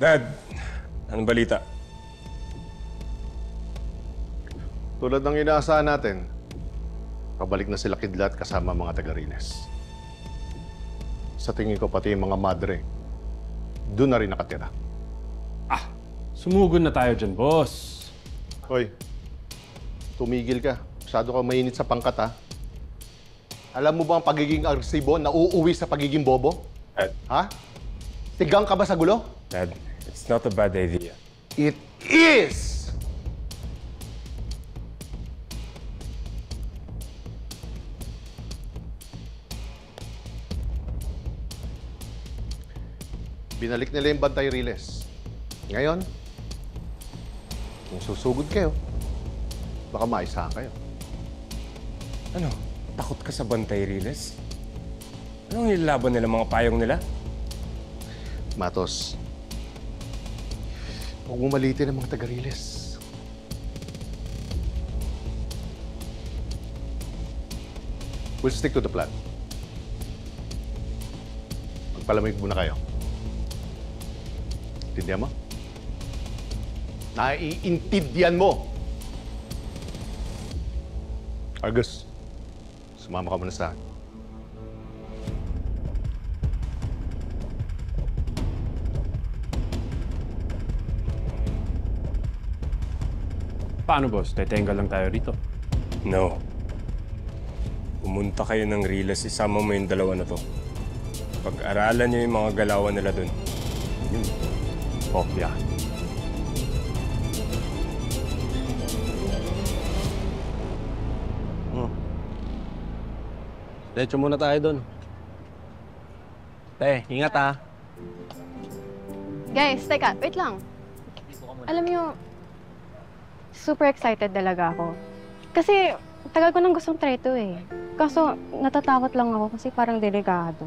Dad, anong balita? Tulad ng inaasahan natin, pabalik na sila Kidlat kasama mga taga-Riles. Sa tingin ko pati yung mga madre, doon na rin nakatira. Sumugod na tayo dyan, boss. Hoy, tumigil ka. Masyado ka mainit sa pangkat, ha? Alam mo ba ang pagiging agresibo na uuwi sa pagiging bobo? Dad, Ha? Tigang ka ba sa gulo? Dad, it's not a bad idea. It is! Binalik nila yung Bantay Riles. Ngayon, kung susugod kayo, baka maisahan kayo. Ano? Takot ka sa Bantay Riles? Anong nilalaban nila, mga payong nila? Matos, huwag mo malitin ang mga taga-Riles. We'll stick to the plan. Magpalamig muna kayo. Intindihan mo? Naiintindihan mo! Argus, sumama ka muna sa akin. Paano, boss? Tetenga lang tayo rito. No. Pumunta kayo ng Riles, isama mo yung dalawa na to. Pag-aralan niyo yung mga galawan nila dun. Yun. Oh, yeah. Diretso muna tayo doon. Te, ingat ha. Guys, teka, wait lang. Alam niyo, super excited talaga ako. Kasi tagal ko nang gustong try to eh. Kaso natatakot lang ako kasi parang delikado.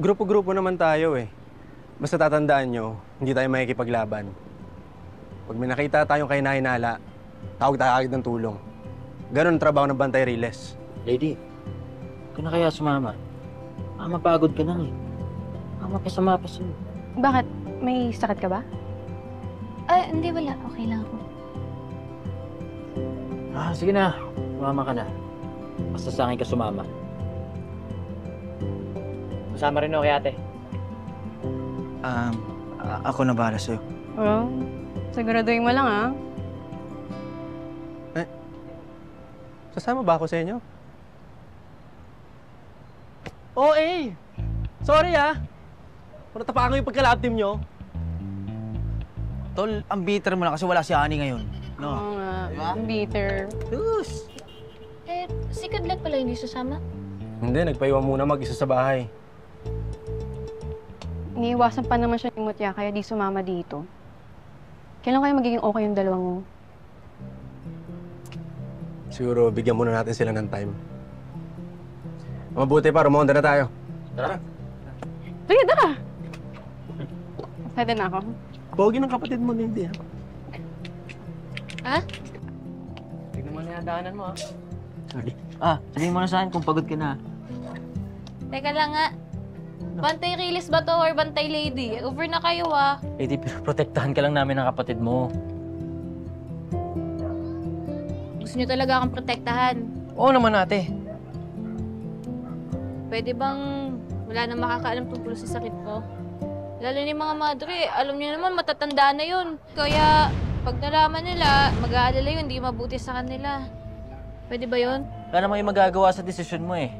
Grupo-grupo naman tayo eh. Basta tatandaan nyo, hindi tayo makikipaglaban. Pag may nakita tayong kahinahinala, tawag tayo agad ng tulong. Ganon ang trabaho ng Bantay Riles. Lady, huwag ka na kaya sumama. Mapagod ka na eh. Mapasama pa sa'yo. Bakit? May sakit ka ba? Hindi, wala. Okay lang ako. Sige na. Sumama ka na. Basta sa akin ka sumama. Masama rin ako kay ate. Ako na bahala sa'yo. Oo. Siguraduhin mo lang ah. Sasama ba ako sa inyo? Oh, sorry ah. Pero tapakan ko yung pagka-lab team nyo. Tol, ang bitter mo na kasi wala si Ani ngayon. No? Oo nga. Diba? Bitter. Sus! Si Kidlat pala hindi susama? Hindi, nagpaiwan muna mag-isa sa bahay. Iniiwasan pa naman siya ni Mutya kaya di sumama dito. Kailan kayo magiging okay yung dalawang mo? Siguro, bigyan muna natin sila ng time. Mabuti pa, rumonda na tayo. Tara. Sige, tara! Excited na ako. Pogi ng kapatid mo, Lady, ha? Ha? Tignan mo na yung daanan mo, Sorry. Sabihin mo na sa akin kung pagod ka na. Teka lang nga. Bantay Riles ba to or Bantay Lady? Over na kayo ah. Lady, pero protektahan ka lang namin ng kapatid mo. Gusto niyo talaga akong protektahan. Oo naman ate. Pwede bang wala na makakaalam tungkol sa sakit ko? Lalo na yung mga madre, alam niyo naman matatanda na yun. Kaya pag nalaman nila, mag-aalala yun, hindi mabuti sa kanila. Pwede ba yun? Wala namang yung magagawa sa desisyon mo eh.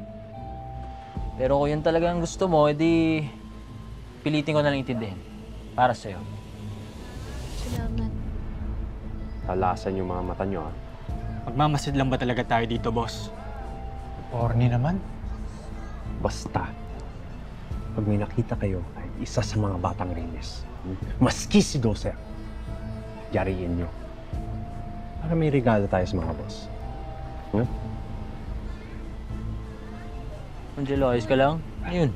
Pero kung yun talaga ang gusto mo, edi pilitin ko na lang intindihin. Para sa'yo. Salamat. Talasan yung mga mata nyo, ha? Magmamasid lang ba talaga tayo dito, boss? Corny naman. Basta, pag may nakita kayo ay isa sa mga batang Riles, maski si Doser, yariin nyo. Para may regalo tayo sa mga boss. Angelo, ayos ka lang? Ayun.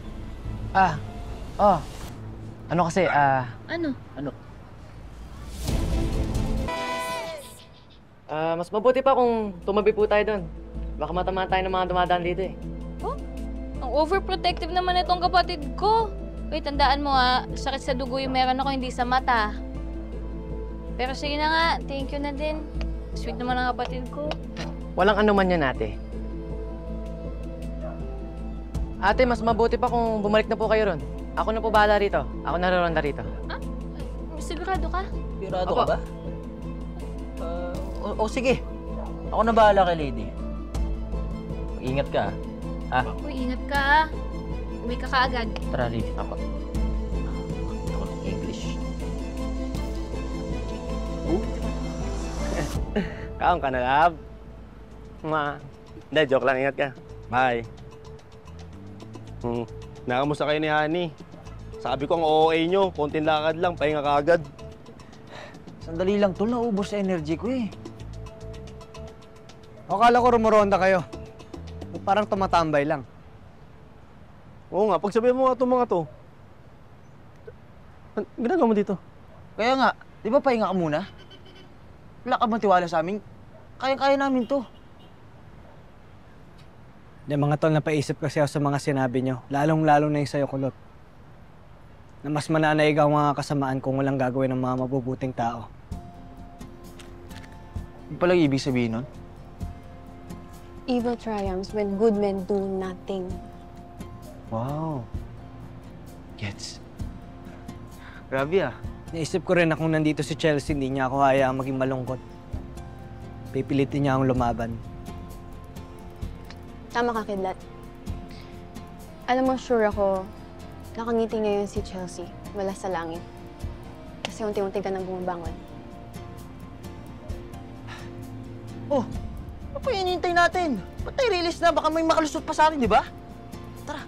Ano kasi, Ano? Mas mabuti pa kung tumabi po tayo doon. Baka matamaan tayo ng mga dumadaan dito eh. Ang overprotective naman itong kapatid ko. Uy, tandaan mo sakit sa dugo yung meron ako, hindi sa mata. Pero sige na nga, thank you na din. Sweet naman ang kapatid ko. Walang ano man yan, ate. Ate, mas mabuti pa kung bumalik na po kayo ron. Ako na po bahala rito. Ako naroronda rito. Sigurado ka? Sigurado ka ba? Sige. Ako na bahala kay Lady. Ingat ka, ha? Uy, ingat ka Uwi ka kaagad. Tara, Lady. Ako ng English. Kaon ka na, love. Hindi, joke lang. Ingat ka. Bye. Nakamusta kayo ni Honey? Sabi ko ang OA nyo, konting lakad lang, pahinga ka agad. Sandali lang, tol. Naubos sa energy ko eh. Akala ko rumuronda kayo. Parang tumatambay lang. Oo nga, pagsabihan mo nga itong mga to. Ginagawa mo dito? Kaya nga, di ba pahinga ka muna? Wala ka bang tiwala sa amin? Kaya-kaya namin to. Mga tol, napaisip kasi ako sa mga sinabi nyo. Lalong-lalo na yung sa'yo, Kulot. Na mas mananaig ang mga kasamaan kung walang gagawin ng mga mabubuting tao. Ano palang ibig sabihin nun? Evil triumphs when good men do nothing. Wow. Gets. Grabe ah. Naisip ko rin na kung nandito si Chelsea, hindi niya ako hayaang maging malungkot. Pipilitin niya akong lumaban. Tama ka, Kidlat. Alam mo, sure ako, nakangiti ngayon si Chelsea, wala sa langit. Kasi unti-unti ka nang bumabangon. Oh, ano pa hinihintay natin? Ba't tayo release na? Baka may makalusot pa sa atin, di ba? Tara.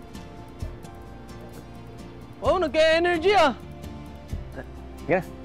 Oh, nagka-energy ah! Sige na.